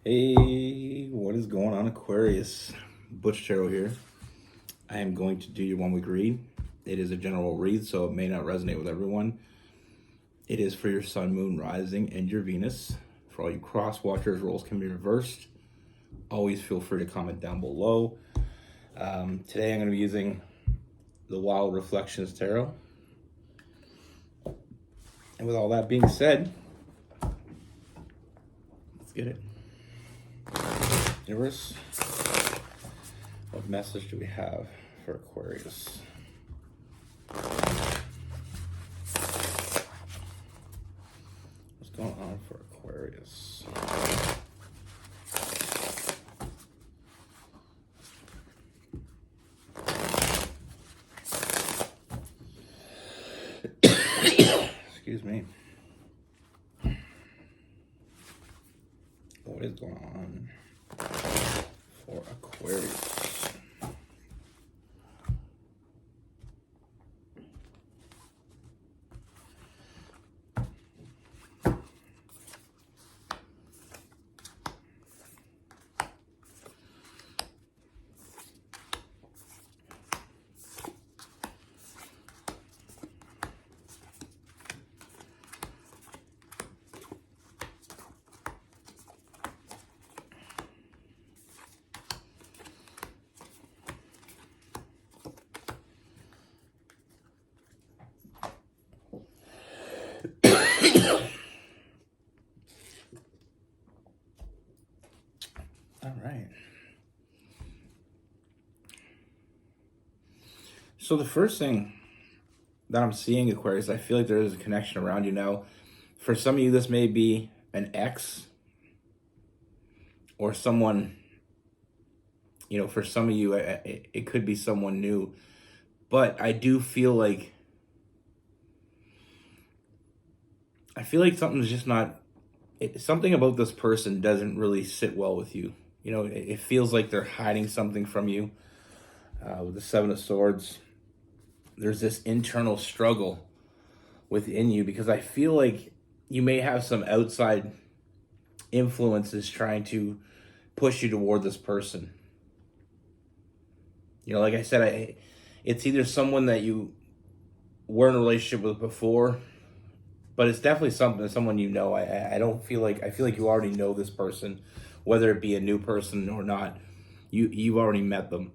Hey, what is going on, Aquarius? Butch here. I am going to do your 1 week read. It is a general read, so it may not resonate with everyone. It is for your sun, moon, rising, and your Venus. For all you cross watchers, roles can be reversed. Always feel free to comment down below. Today I'm going to be using the Wild Reflections Tarot. And with all that being said, let's get it. Universe, what message do we have for Aquarius? What's going on for Aquarius? Excuse me. What is going on for Aquarius? All right. So the first thing that I'm seeing, Aquarius, I feel like there is a connection around you now. For some of you, this may be an ex or someone, for some of you, it could be someone new. But I do feel like, something's just not, something about this person doesn't really sit well with you. It feels like they're hiding something from you. With the Seven of Swords, there's this internal struggle within you because I feel like you may have some outside influences trying to push you toward this person. Like I said, it's either someone that you were in a relationship with before, but it's definitely someone I don't feel like, I feel like you already know this person, whether it be a new person or not. You've already met them.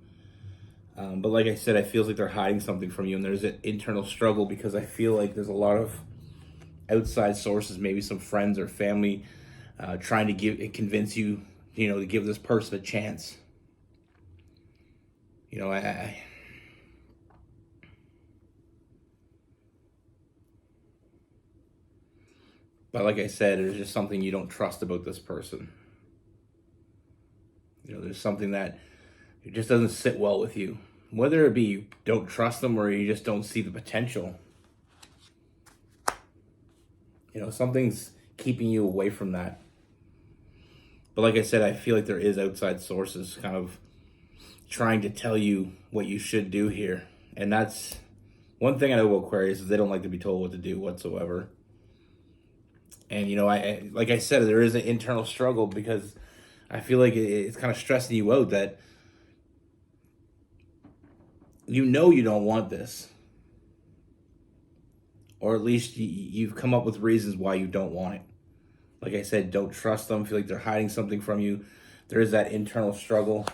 But like I said, it feels like they're hiding something from you, and there's an internal struggle because I feel like there's a lot of outside sources, maybe some friends or family, trying to convince you, to give this person a chance. But like I said, there's just something you don't trust about this person. There's something that it just doesn't sit well with you. Whether it be you don't trust them or you just don't see the potential. Something's keeping you away from that. But like I said, I feel like there is outside sources kind of trying to tell you what you should do here. And that's one thing I know about Aquarius is they don't like to be told what to do whatsoever. And, like I said, there is an internal struggle because I feel like it's kind of stressing you out that you don't want this. Or at least you've come up with reasons why you don't want it. Like I said, don't trust them. Feel like they're hiding something from you. There is that internal struggle.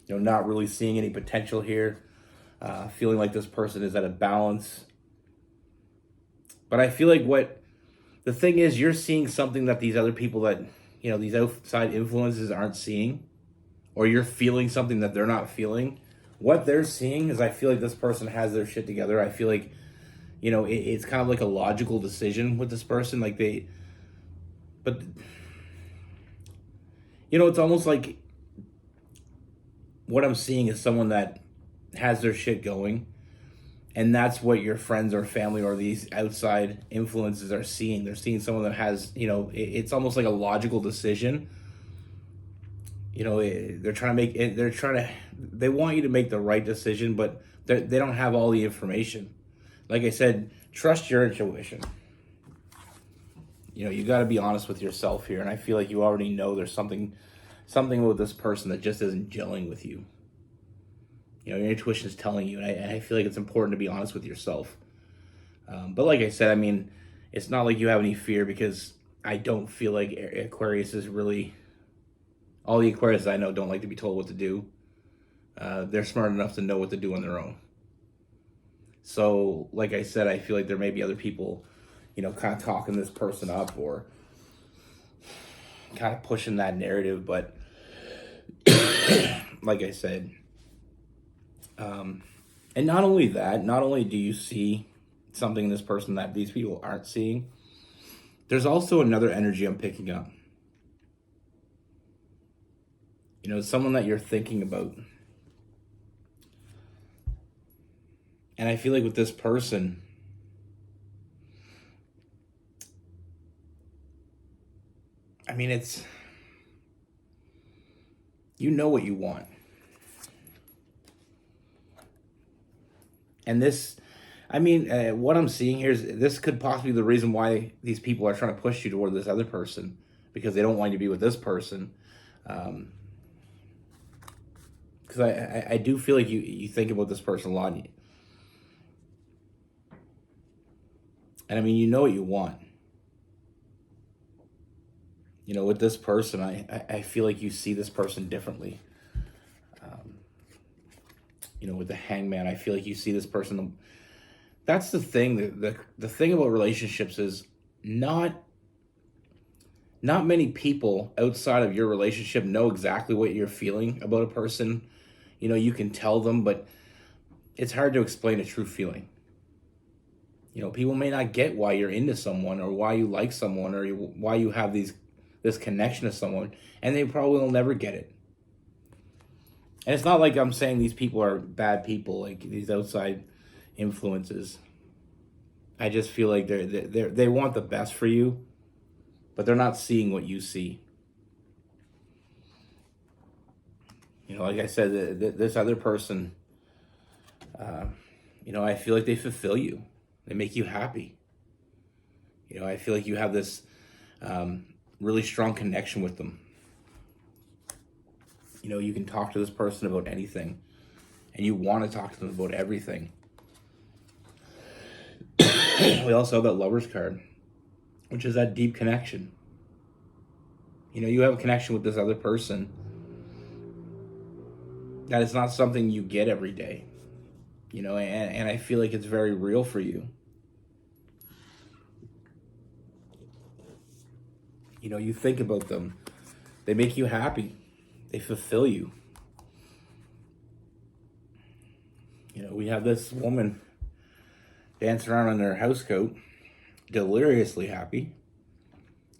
Not really seeing any potential here. Feeling like this person is at a balance. But I feel like the thing is, you're seeing something that these other people that, these outside influences aren't seeing. Or you're feeling something that they're not feeling. What they're seeing is I feel like this person has their shit together. I feel like, it's kind of like a logical decision with this person. But, it's almost like what I'm seeing is someone that has their shit going. And that's what your friends or family or these outside influences are seeing. They're seeing someone that has, it's almost like a logical decision. They're trying to make it, they want you to make the right decision, but they don't have all the information. Like I said, trust your intuition. You got to be honest with yourself here. And I feel like you already know there's something with this person that just isn't gelling with you. Your intuition is telling you, and I feel like it's important to be honest with yourself. But like I said, I mean, it's not like you have any fear, because I don't feel like Aquarius is really... All the Aquarius I know don't like to be told what to do. They're smart enough to know what to do on their own. So, like I said, I feel like there may be other people, kind of talking this person up or kind of pushing that narrative. But like I said, and not only that, not only do you see something in this person that these people aren't seeing, there's also another energy I'm picking up. Someone that you're thinking about. And I feel like with this person, I mean, it's... You know what you want. And this... I mean, what I'm seeing here is this could possibly be the reason why these people are trying to push you toward this other person, because they don't want you to be with this person. Because I do feel like you think about this person a lot. And I mean, you know what you want. With this person, I feel like you see this person differently. With the Hangman, I feel like you see this person... That's the thing. The thing about relationships is not many people outside of your relationship know exactly what you're feeling about a person. You can tell them, but it's hard to explain a true feeling. People may not get why you're into someone, or why you like someone, or why you have this connection to someone, and they probably will never get it. And it's not like I'm saying these people are bad people, like these outside influences. I just feel like they want the best for you, but they're not seeing what you see. Like I said, this other person, I feel like they fulfill you. They make you happy. I feel like you have this really strong connection with them. You can talk to this person about anything, and you want to talk to them about everything. We also have that Lover's card, which is that deep connection. You have a connection with this other person that is not something you get every day. And I feel like it's very real for you. You think about them. They make you happy. They fulfill you. We have this woman dancing around in her housecoat, deliriously happy,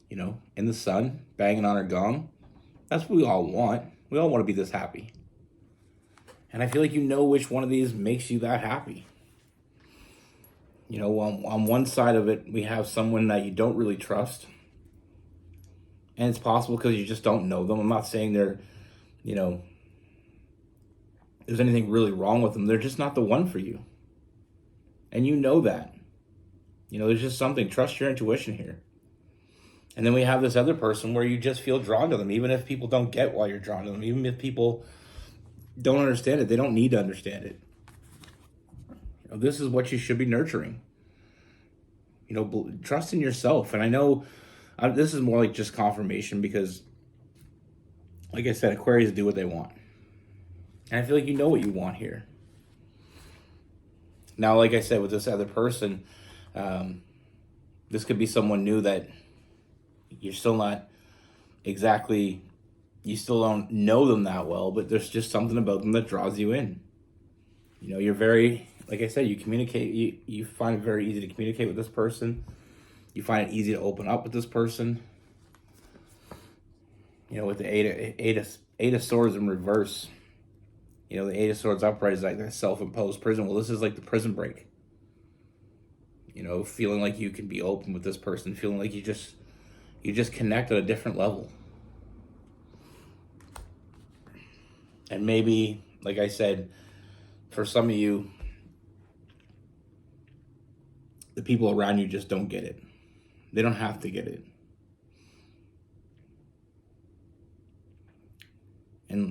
in the sun, banging on her gong. That's what we all want. We all want to be this happy. And I feel like which one of these makes you that happy. On one side of it, we have someone that you don't really trust. And it's possible because you just don't know them. I'm not saying there's anything really wrong with them. They're just not the one for you. And you know that. There's just something. Trust your intuition here. And then we have this other person where you just feel drawn to them, even if people don't get why you're drawn to them. Even if people don't understand it, they don't need to understand it. This is what you should be nurturing. Trust in yourself. And I know this is more like just confirmation, because, like I said, Aquarius do what they want. And I feel like you know what you want here. Now, like I said, with this other person, this could be someone new that you're still not exactly, you still don't know them that well, but there's just something about them that draws you in. You're very, like I said, you communicate, you find it very easy to communicate with this person. You find it easy to open up with this person. With the Eight of Swords in reverse, the Eight of Swords upright is like that self-imposed prison. Well, this is like the prison break. Feeling like you can be open with this person, feeling like you just connect at a different level. And maybe, like I said, for some of you, the people around you just don't get it. They don't have to get it.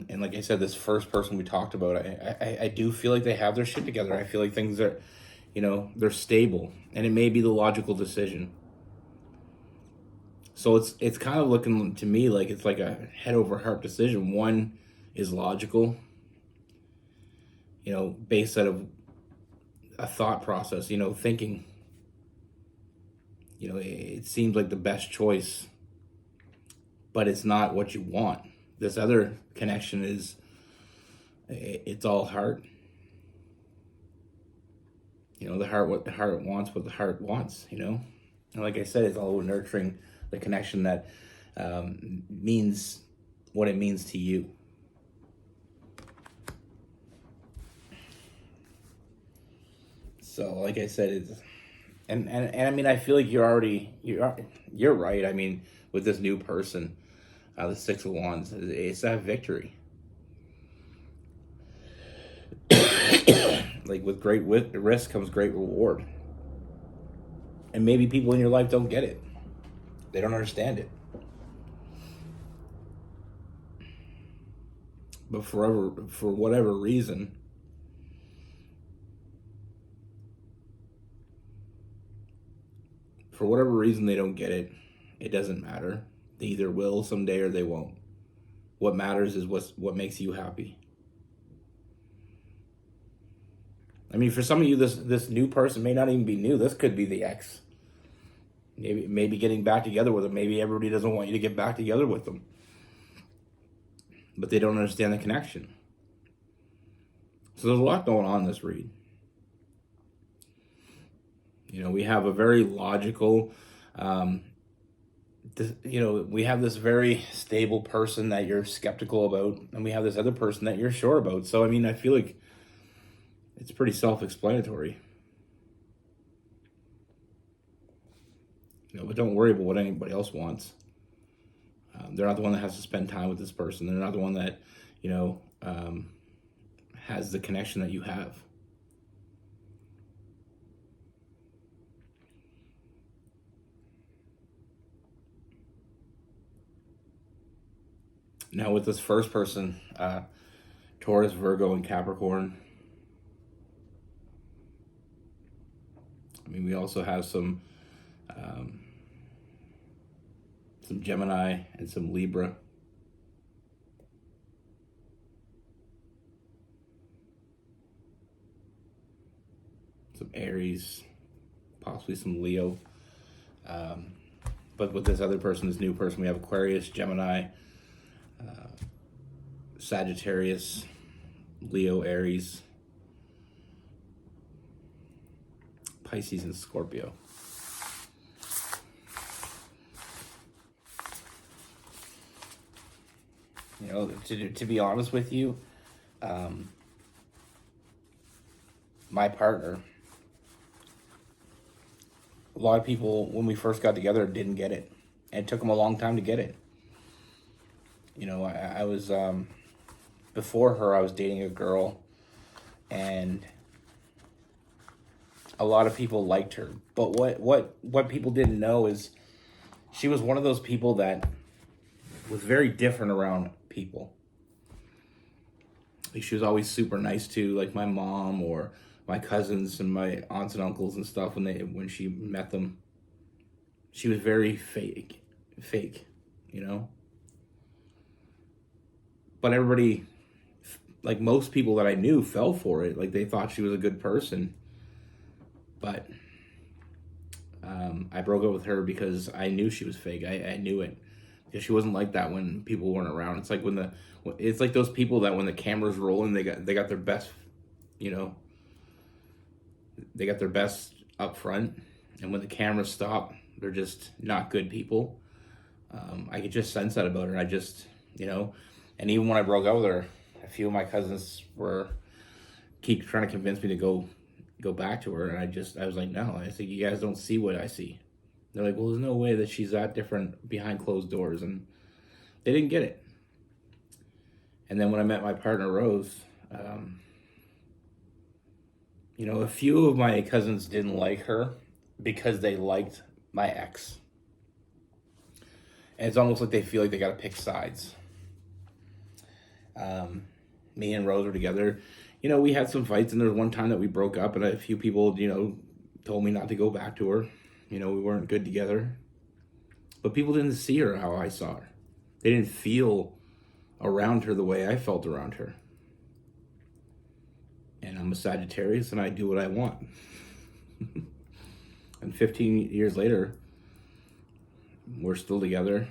and like I said, this first person we talked about, I do feel like they have their shit together. I feel like things are, they're stable, and it may be the logical decision. So it's kind of looking to me like it's like a head over heart decision. One is logical, based out of a thought process, thinking, it seems like the best choice, but it's not what you want. This other connection it's all heart. The heart, what the heart wants, and like I said, it's all nurturing the connection that means what it means to you. So, like I said, it's and I mean, I feel like you're right. I mean, with this new person, the Six of Wands, it's that victory. Like with great risk comes great reward, and maybe people in your life don't get it. They don't understand it. But for whatever reason, they don't get it. It doesn't matter. They either will someday or they won't. What matters is what makes you happy. I mean, for some of you, this new person may not even be new. This could be the ex. Maybe getting back together with them. Maybe everybody doesn't want you to get back together with them, but they don't understand the connection. So there's a lot going on in this read. We have a very logical, we have this very stable person that you're skeptical about, and we have this other person that you're sure about. So, I mean, I feel like it's pretty self-explanatory. But don't worry about what anybody else wants. They're not the one that has to spend time with this person. They're not the one that, has the connection that you have. Now with this first person, Taurus, Virgo, and Capricorn, I mean, we also have some Gemini and some Libra. Some Aries, possibly some Leo. But with this other person, this new person, we have Aquarius, Gemini, Sagittarius, Leo, Aries, Pisces, and Scorpio. To be honest with you, my partner, a lot of people, when we first got together, didn't get it. And it took them a long time to get it. I was, before her, I was dating a girl, and a lot of people liked her. But what people didn't know is she was one of those people that was very different around people. Like, she was always super nice to, like, my mom or my cousins and my aunts and uncles and stuff when she met them. She was very fake, But everybody, like most people that I knew, fell for it. Like, they thought she was a good person. But I broke up with her because I knew she was fake. I knew it. Because she wasn't like that when people weren't around. It's like it's like those people that when the camera's rolling, they got their best, they got their best up front, and when the cameras stop, they're just not good people. I could just sense that about her. And I just, and even when I broke up with her, a few of my cousins keep trying to convince me to go back to her, and I was like, no. I think you guys don't see what I see. They're like, well, there's no way that she's that different behind closed doors, and they didn't get it. And then when I met my partner, Rose, a few of my cousins didn't like her because they liked my ex. And it's almost like they feel like they got to pick sides. Me and Rose were together. We had some fights, and there was one time that we broke up, and a few people, told me not to go back to her. We weren't good together. But people didn't see her how I saw her. They didn't feel around her the way I felt around her. And I'm a Sagittarius, and I do what I want. And 15 years later, we're still together,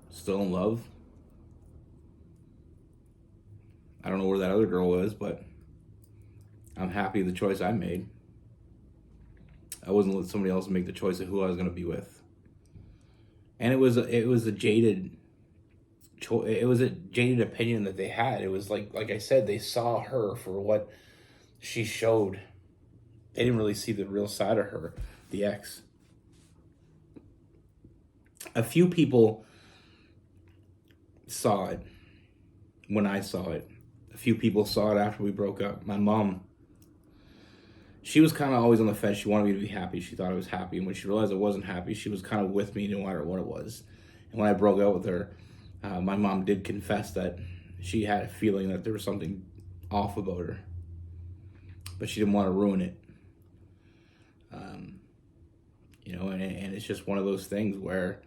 still in love. I don't know where that other girl was, but I'm happy with the choice I made. I wasn't letting somebody else make the choice of who I was going to be with. And it was a jaded opinion that they had. It was like I said, they saw her for what she showed. They didn't really see the real side of her, the ex. A few people saw it when I saw it. A few people saw it after we broke up. My mom, she was kind of always on the fence. She wanted me to be happy. She thought I was happy. And when she realized I wasn't happy, she was kind of with me no matter what it was. And when I broke up with her, my mom did confess that she had a feeling that there was something off about her. But she didn't want to ruin it. And it's just one of those things where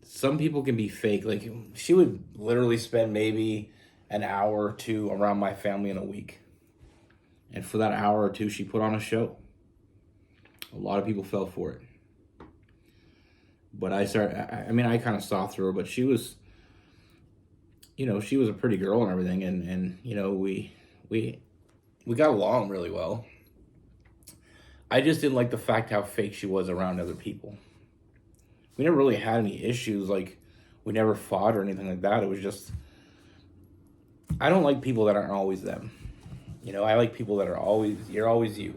some people can be fake. Like, she would literally spend maybe an hour or two around my family in a week. And for that hour or two, she put on a show. A lot of people fell for it. But I kind of saw through her, but she was, she was a pretty girl and everything. And we got along really well. I just didn't like the fact how fake she was around other people. We never really had any issues. Like, we never fought or anything like that. It was just, I don't like people that aren't always them. I like people that are you're always you.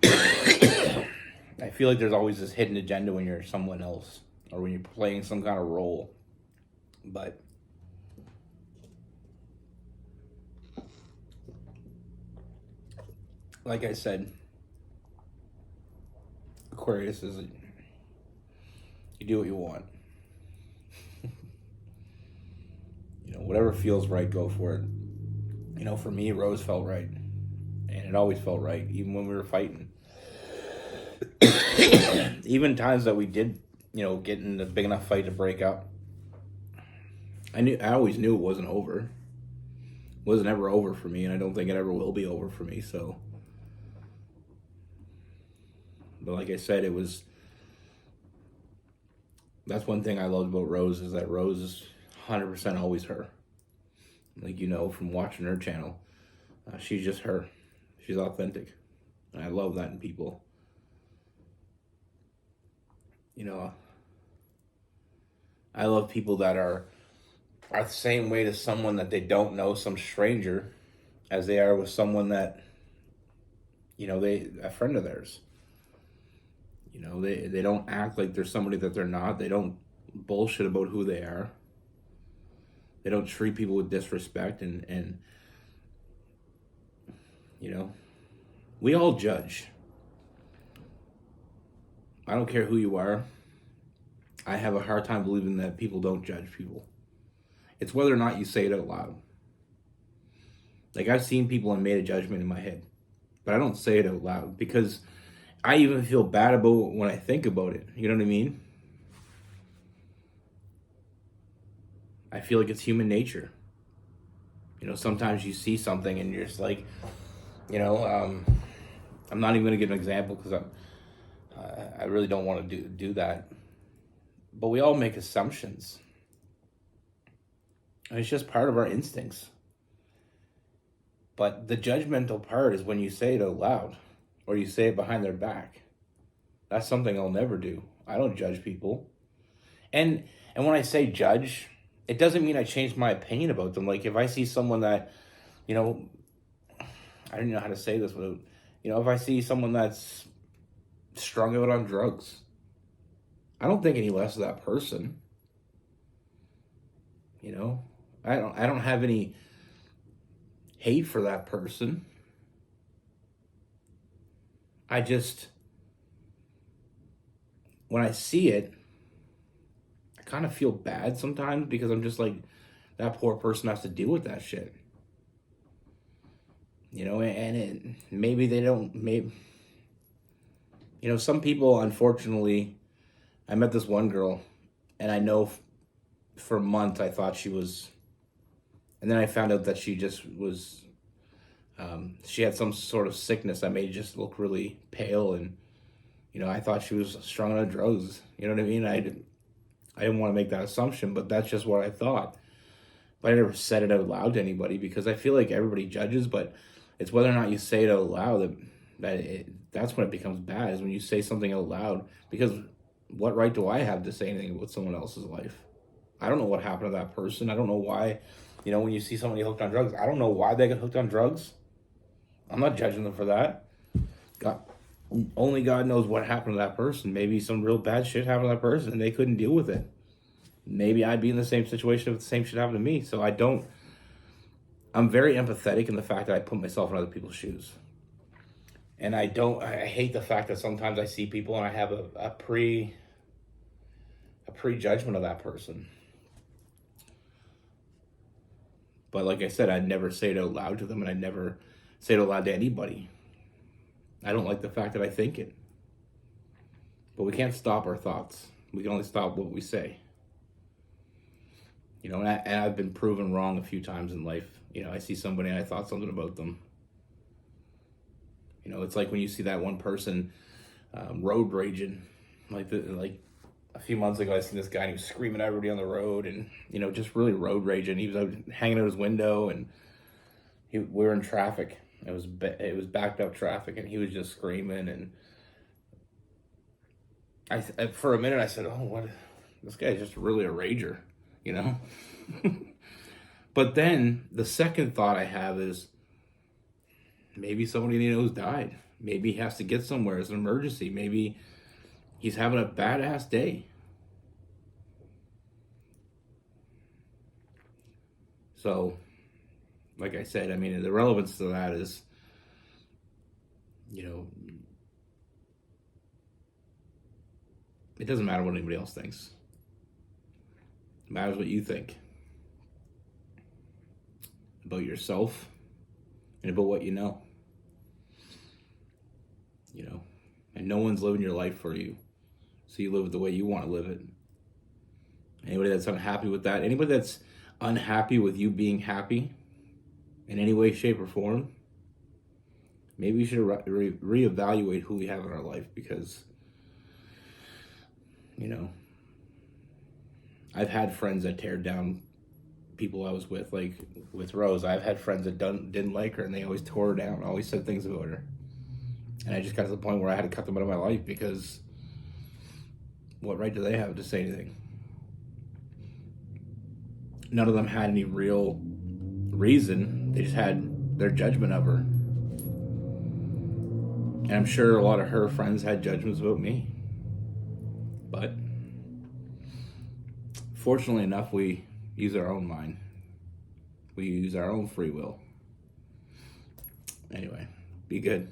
I feel like there's always this hidden agenda when you're someone else or when you're playing some kind of role. But like I said, Aquarius is you do what you want. Whatever feels right, go for it. For me, Rose felt right. And it always felt right, even when we were fighting. Even times that we did, get in a big enough fight to break up. I always knew it wasn't over. It wasn't ever over for me, and I don't think it ever will be over for me, so. But like I said, that's one thing I loved about Rose, is that Rose is 100% always her. Like, from watching her channel, she's just her. She's authentic. And I love that in people. I love people that are the same way to someone that they don't know, some stranger, as they are with someone that, a friend of theirs. They don't act like they're somebody that they're not. They don't bullshit about who they are. They don't treat people with disrespect and we all judge. I don't care who you are. I have a hard time believing that people don't judge people. It's whether or not you say it out loud. Like, I've seen people and made a judgment in my head, but I don't say it out loud because I even feel bad about it when I think about it. You know what I mean? I feel like it's human nature. Sometimes you see something and you're just like, I'm not even going to give an example because I really don't want to do that. But we all make assumptions. And it's just part of our instincts. But the judgmental part is when you say it out loud or you say it behind their back. That's something I'll never do. I don't judge people. And when I say judge, it doesn't mean I change my opinion about them. Like, if I see someone that, I don't know how to say this, but, if I see someone that's strung out on drugs, I don't think any less of that person. I don't have any hate for that person. I just, when I see it, I I kind of feel bad sometimes because I'm just like, that poor person has to deal with that shit. You know, and maybe they don't, maybe, you know, some people, unfortunately, I met this one girl, and I know for months I thought she was, and then I found out that she just was, she had some sort of sickness that made her just look really pale, and, you know, I thought she was strung on drugs. You know what I mean? I didn't want to make that assumption, but that's just what I thought. But I never said it out loud to anybody because I feel like everybody judges, but it's whether or not you say it out loud that's when it becomes bad, is when you say something out loud. Because what right do I have to say anything about someone else's life? I don't know what happened to that person. I don't know why. You know, when you see somebody hooked on drugs, I don't know why they got hooked on drugs. I'm not judging them for that. God, only God knows what happened to that person. Maybe some real bad shit happened to that person and they couldn't deal with it. Maybe I'd be in the same situation if the same shit happened to me. So I'm very empathetic in the fact that I put myself in other people's shoes. And I hate the fact that sometimes I see people and I have a prejudgment of that person. But like I said, I'd never say it out loud to them, and I'd never say it out loud to anybody. I don't like the fact that I think it. But we can't stop our thoughts. We can only stop what we say. You know, and I've been proven wrong a few times in life. You know, I see somebody and I thought something about them. You know, it's like when you see that one person road raging. Like a few months ago, I seen this guy and he was screaming at everybody on the road and, you know, just really road raging. He was out hanging out his window and we were in traffic. It was backed up traffic and he was just screaming. And I for a minute I said, oh, what? This guy's just really a rager, you know? But then the second thought I have is, maybe somebody he knows died. Maybe he has to get somewhere as an emergency. Maybe he's having a badass day. So, like I said, I mean, the relevance to that is, you know, it doesn't matter what anybody else thinks. It matters what you think about yourself and about what you know. You know, and no one's living your life for you. So you live it the way you want to live it. Anybody that's unhappy with that, anybody that's unhappy with you being happy in any way, shape, or form, maybe we should reevaluate who we have in our life, because, you know, I've had friends that tear down people I was with, like with Rose. I've had friends that didn't like her and they always tore her down, always said things about her. And I just got to the point where I had to cut them out of my life, because what right do they have to say anything? None of them had any real reason. They just had their judgment of her. And I'm sure a lot of her friends had judgments about me. But fortunately enough, we use our own mind. We use our own free will. Anyway, be good.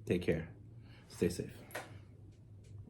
Take care. Stay safe.